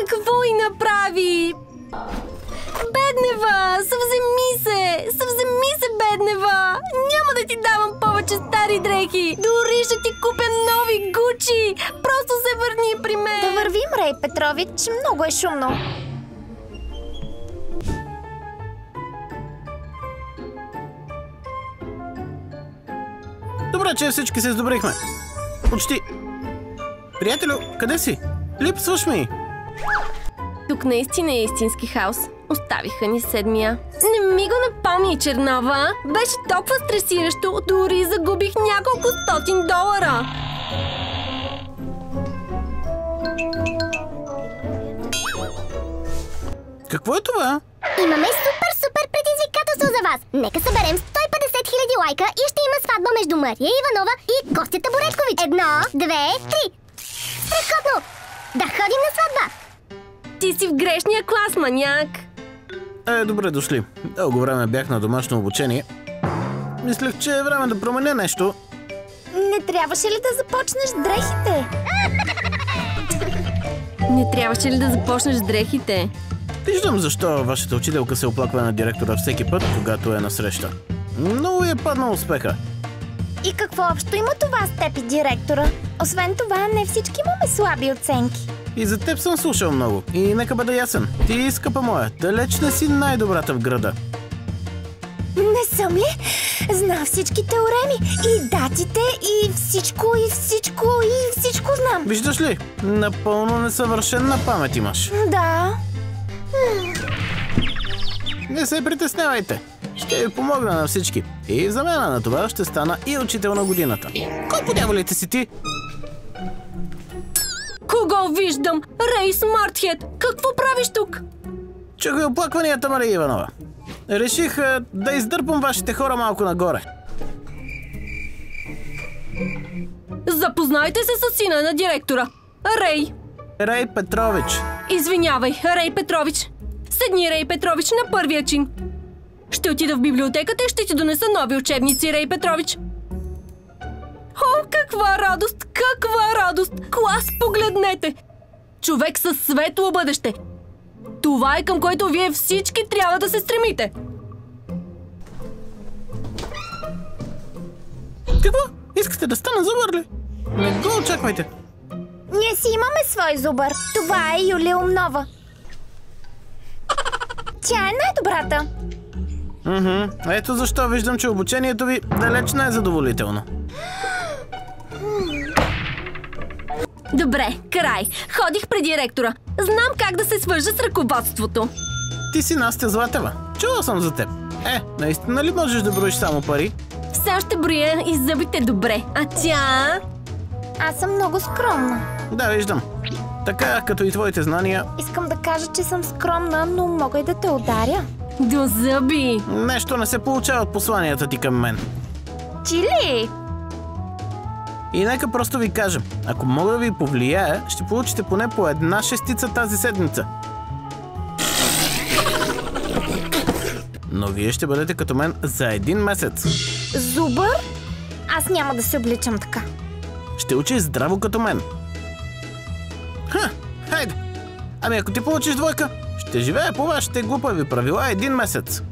Какво и направи? Беднева, съвземи се, Беднева! Няма да ти давам повече стари дрехи! Дори ще ти купя нови Гучи! Просто се върни при мен! Да вървим, Рей Петрович, много е шумно. Добре, че всички се сдобрихме. Почти. Приятелю, къде си? Липсваш ми. Тук наистина е истински хаос. Оставиха ни седмия. Не ми го напомни, Чернова. Беше толкова стресиращо, дори загубих няколко $100. Какво е това? Имаме супер предизвикателство за вас. Нека съберем 150 000 лайка и ще има сватба между Мария Иванова и Костя Табуреткович. 1, 2, 3. Страхотно! Да ходим на сватба! Ти си в грешния клас, маняк. Добре дошли. Дълго време бях на домашно обучение. Мислех, че е време да променя нещо. Не трябваше ли да започнеш дрехите? Не трябваше ли да започнеш с дрехите? Виждам защо вашата учителка се оплаква на директора всеки път, когато е на среща. Много е паднал успеха. И какво общо има това с теб и директора? Освен това, не всички имаме слаби оценки. И за теб съм слушал много. И нека бъда ясен. Ти, скъпа моя, далеч не си най-добрата в града. Не съм ли? Знам всички теореми и датите и всичко знам. Виждаш ли? Напълно несъвършена памет имаш. Да. Не се притеснявайте. Ще ви помогна на всички. И в замяна на това ще стана и учител на годината. Кой по дяволите си ти? Кого виждам? Рей Смартхед! Какво правиш тук? Чухай оплакванията, Мария Иванова. Реших да издърпам вашите хора малко нагоре. Запознайте се с сина на директора. Рей. Рей Петрович. Извинявай, Рей Петрович. Седни, Рей Петрович, на първия чин. Ще отида в библиотеката и ще ти донеса нови учебници, Рей Петрович. О, каква радост! Каква радост! Клас, погледнете! Човек със светло бъдеще. Това е към който вие всички трябва да се стремите. Какво? Искате да стана зубър ли? Не го очаквайте. Ние си имаме свой зубър. Това е Юлия Умнова. Тя е най-добрата. Ето защо виждам, че обучението ви далеч не е задоволително. Добре, край. Ходих при директора. Знам как да се свържа с ръководството. Ти си Настя Златева. Чула съм за теб. Наистина ли можеш да броиш само пари? Все още броя и зъбите добре. А тя? Аз съм много скромна. Да, виждам. Така, като и твоите знания. Искам да кажа, че съм скромна, но мога и да те ударя. До зъби. Нещо не се получава от посланията ти към мен. Ти ли? И нека просто ви кажа, ако мога да ви повлияя, ще получите поне по 1/6 тази седмица. Но вие ще бъдете като мен за 1 месец. Зубър? Аз няма да се обличам така. Ще учиш здраво като мен. Хайде! Ами ако ти получиш 2, ще живея по вашите глупави правила 1 месец.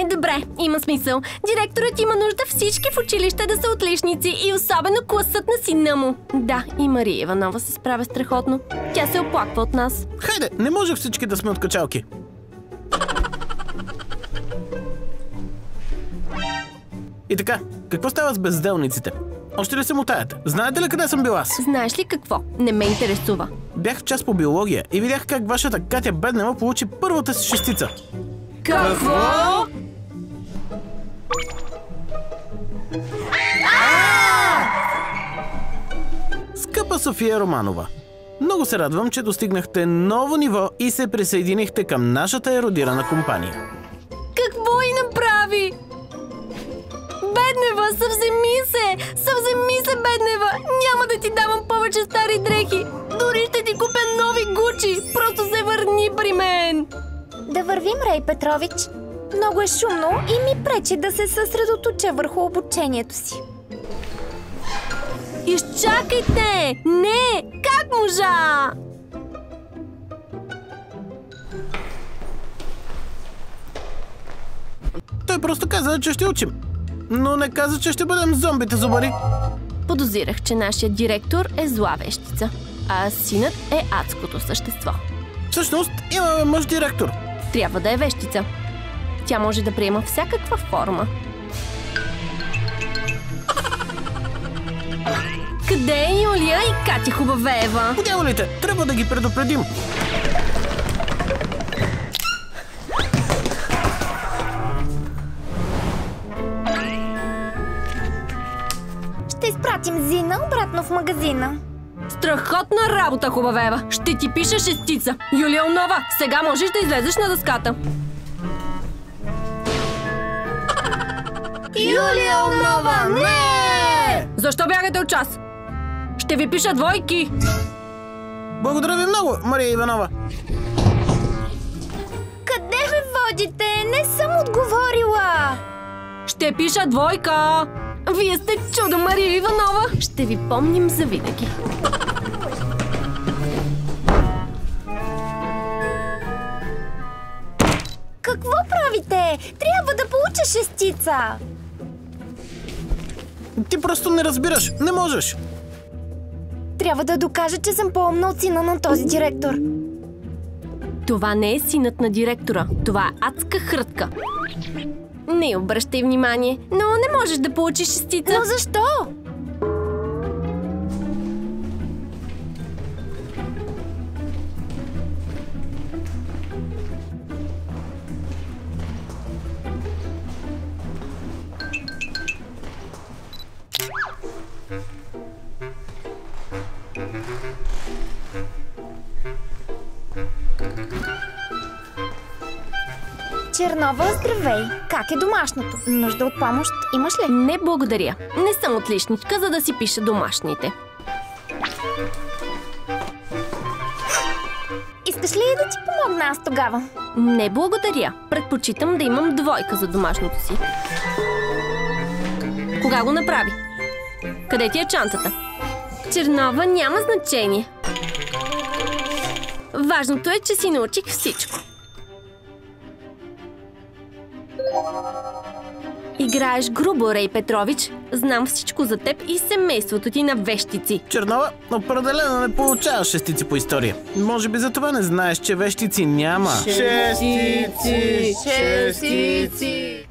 Добре, има смисъл. Директорът има нужда всички в училище да са отличници и особено класът на сина му. Да, и Мария Иванова се справя страхотно. Тя се оплаква от нас. Хайде, не може всички да сме от качалки. И така, какво става с безделниците? Още ли се мотаете? Знаете ли къде съм бил аз? Знаеш ли какво? Не ме интересува. Бях в час по биология и видях как вашата Катя Беднева получи първата си 6. Какво? Скъпа София Романова, много се радвам, че достигнахте ново ниво и се присъединихте към нашата ерудирана компания. Какво и направи? Беднева, съвземи се, Беднева! Няма да ти давам повече стари дрехи! Дори ще ти купя нови Гучи! Просто се върни при мен! Да вървим, Рей Петрович. Много е шумно и ми пречи да се съсредоточа върху обучението си. Изчакайте! Не! Как можа? Той просто каза, че ще учим. Но не каза, че ще бъдем зомбите зубари. Подозирах, че нашият директор е зла вещица, а синът е адското същество. Всъщност, имаме мъж директор. Трябва да е вещица. Тя може да приема всякаква форма. Къде е Юлия и Катя Хубавеева? Подяволите, трябва да ги предупредим. Ще изпратим Зина обратно в магазина. Страхотна работа, Хубавеева! Ще ти пиша шестица. Юлия Онова, сега можеш да излезеш на дъската. Юлия Онова, не! Защо бягате от час? Ще ви пиша двойки. Благодаря ви много, Мария Иванова. Къде ме водите? Не съм отговорила. Ще пиша двойка. Вие сте чудо, Мария Иванова. Ще ви помним завинаги. Какво правите? Трябва да получа шестица. Ти просто не разбираш. Не можеш. Трябва да докажа, че съм по-умна от сина на този директор. Това не е синът на директора. Това е адска хрътка. Не обръщай внимание, но не можеш да получиш шестица. Но защо? Чернова, здравей! Как е домашното? Нужда от помощ имаш ли? Не благодаря. Не съм отличничка, за да си пиша домашните. Искаш ли да ти помогна аз тогава? Не благодаря. Предпочитам да имам двойка за домашното си. Кога го направи? Къде ти е чантата? Чернова, няма значение. Важното е, че си научих всичко. Играеш грубо, Рей Петрович. Знам всичко за теб и семейството ти на вещици. Чернова, определено не получаваш шестици по история. Може би за това не знаеш, че вещици няма. Шестици! Шестици!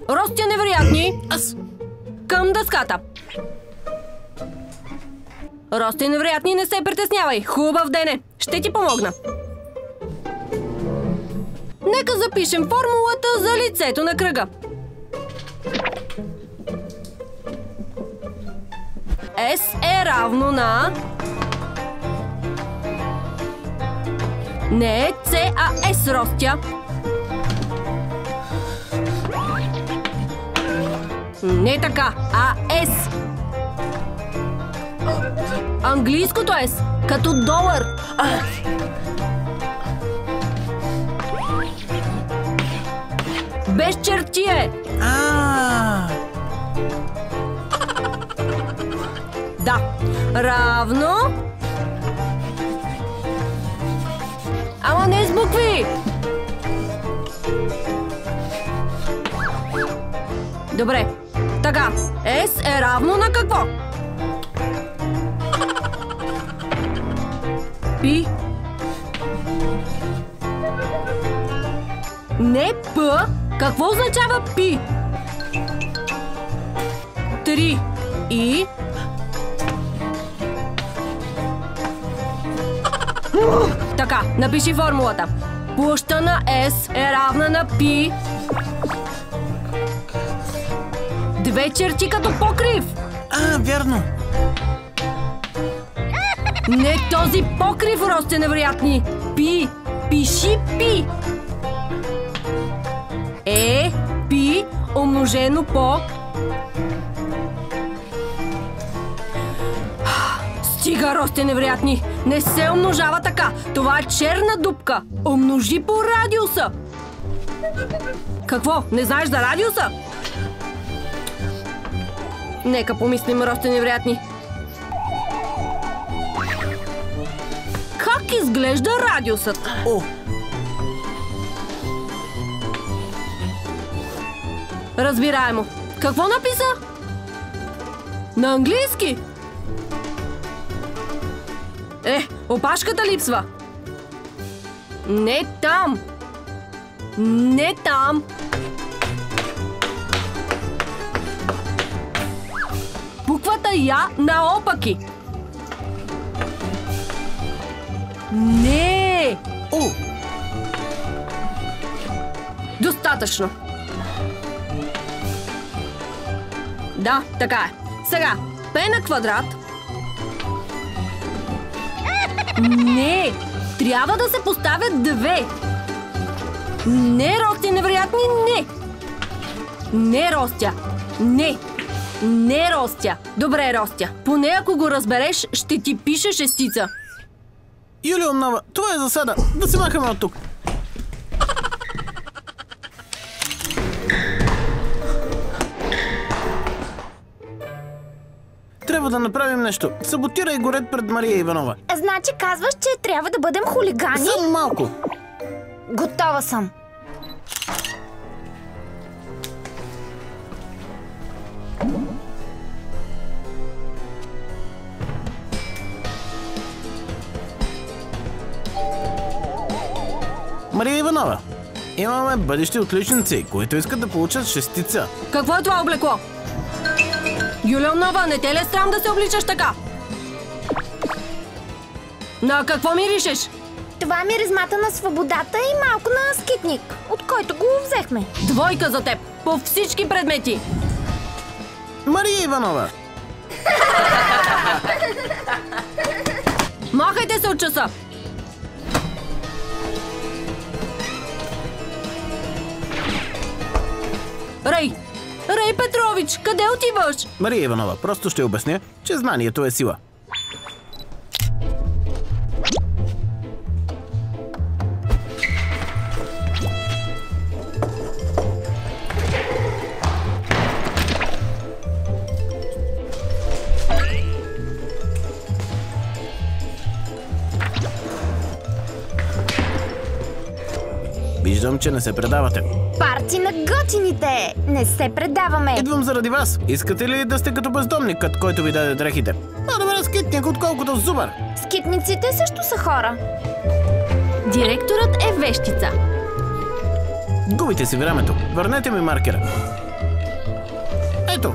Ростя невероятни! Аз! Към дъската! Рости невероятни, не се притеснявай! Хубав ден е! Ще ти помогна! Нека запишем формулата за лицето на кръга. S е равно на... Не е C, а S, Ростя. Не така, а S. Английското S, като долар. Без черти е. Да, равно. Ама не с букви. Добре, така, S е равно на какво? Пи. Не П. Какво означава пи? 3 и... Така, напиши формулата. Площта на S е равна на пи. Две черти като покрив. Вярно. Не този покрив, Росте невероятни. Пи. Пиши пи. Е, пи, умножено по... Стига, Росте невероятни! Не се умножава така! Това е черна дупка! Умножи по радиуса! Какво? Не знаеш за радиуса? Нека помислим, Росте невероятни. Как изглежда радиусът? О! Разбираемо. Какво написа? На английски? Опашката липсва. Не там. Не там. Буквата Я наопаки. Не. О! Достатъчно. Да, така е. Сега, П на квадрат. Не! Трябва да се поставят 2. Не, Рости невероятни, не! Не, Ростя! Не! Не, Ростя! Добре, Ростя. Поне ако го разбереш, ще ти пише шестица. Юлия Нова, това е засада. Да се махаме от тук. Трябва да направим нещо. Саботирай го ред пред Мария Иванова. Значи казваш, че трябва да бъдем хулигани? Само малко. Готова съм. Мария Иванова, имаме бъдещи отличници, които искат да получат шестица. Какво е това облекло? Юлия Нова, не те ли е срам да се обличаш така? На какво миришеш? Това е миризмата на свободата и малко на скитник, от който го взехме. 2 за теб, по всички предмети. Мария Иванова! Махайте се от часа! Рей! Рей Петрович, къде отиваш? Мария Иванова, просто ще обясня, че знанието е сила. Виждам, че не се предавате. Парти на готините! Не се предаваме! Идвам заради вас. Искате ли да сте като бездомникът, който ви даде дрехите? По-добре скитник, отколкото зубър. Скитниците също са хора. Директорът е вещица. Губите си времето. Върнете ми маркера. Ето.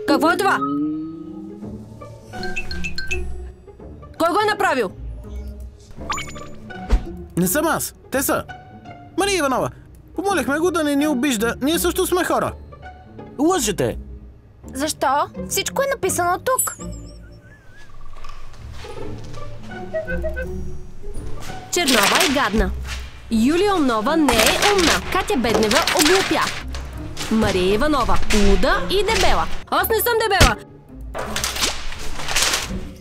Какво е това? Кой го е направил? Не съм аз. Те са. Мария Иванова, помолихме го да не ни обижда. Ние също сме хора. Лъжете! Защо? Всичко е написано тук. Чернова е гадна. Юлия Нова не е умна. Катя Беднева оглупя. Мария Иванова луда и дебела. Аз не съм дебела.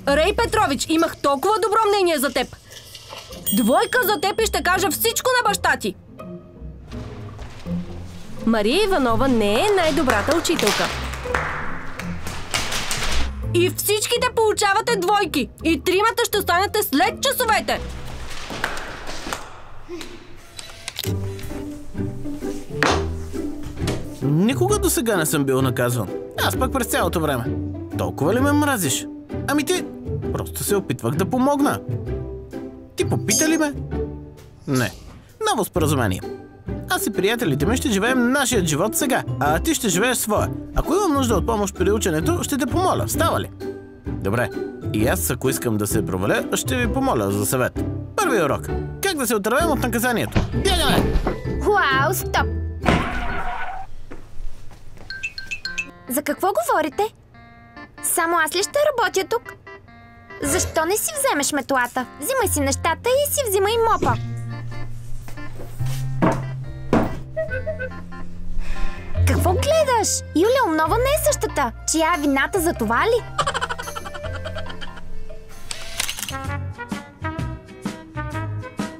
Рей Петрович, имах толкова добро мнение за теб. 2 за теб и ще кажа всичко на баща ти. Мария Иванова не е най-добрата учителка. И всичките получавате 2. И 3 ще станете след часовете. Никога до сега не съм бил наказван. Аз пък през цялото време. Толкова ли ме мразиш? Ами ти, просто се опитвах да помогна. Ти попита ли ме? Не. Ново споразумение. Аз и приятелите ми ще живеем нашият живот сега, а ти ще живееш своя. Ако имам нужда от помощ при ученето, ще те помоля. Става ли? Добре. И аз, ако искам да се проваля, ще ви помоля за съвет. Първи урок. Как да се отървем от наказанието? Бягаме! Уау, стоп! За какво говорите? Само аз ли ще работя тук? Защо не си вземеш метлата? Взимай си нещата и си взимай мопа. Какво гледаш? казваш? Юля отново не е същата. Чия е вината за това ли?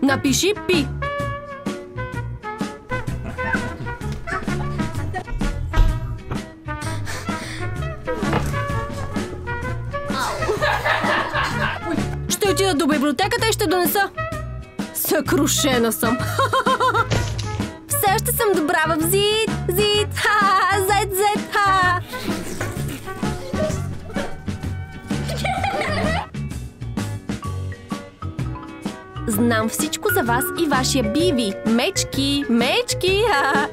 Напиши пи. Ще отида до библиотеката и ще донеса. Съкрушена съм. Все още съм добра в зид, зид, ха, зет, зет, ха. Знам всичко за вас и вашия биви. Мечки, мечки, ха.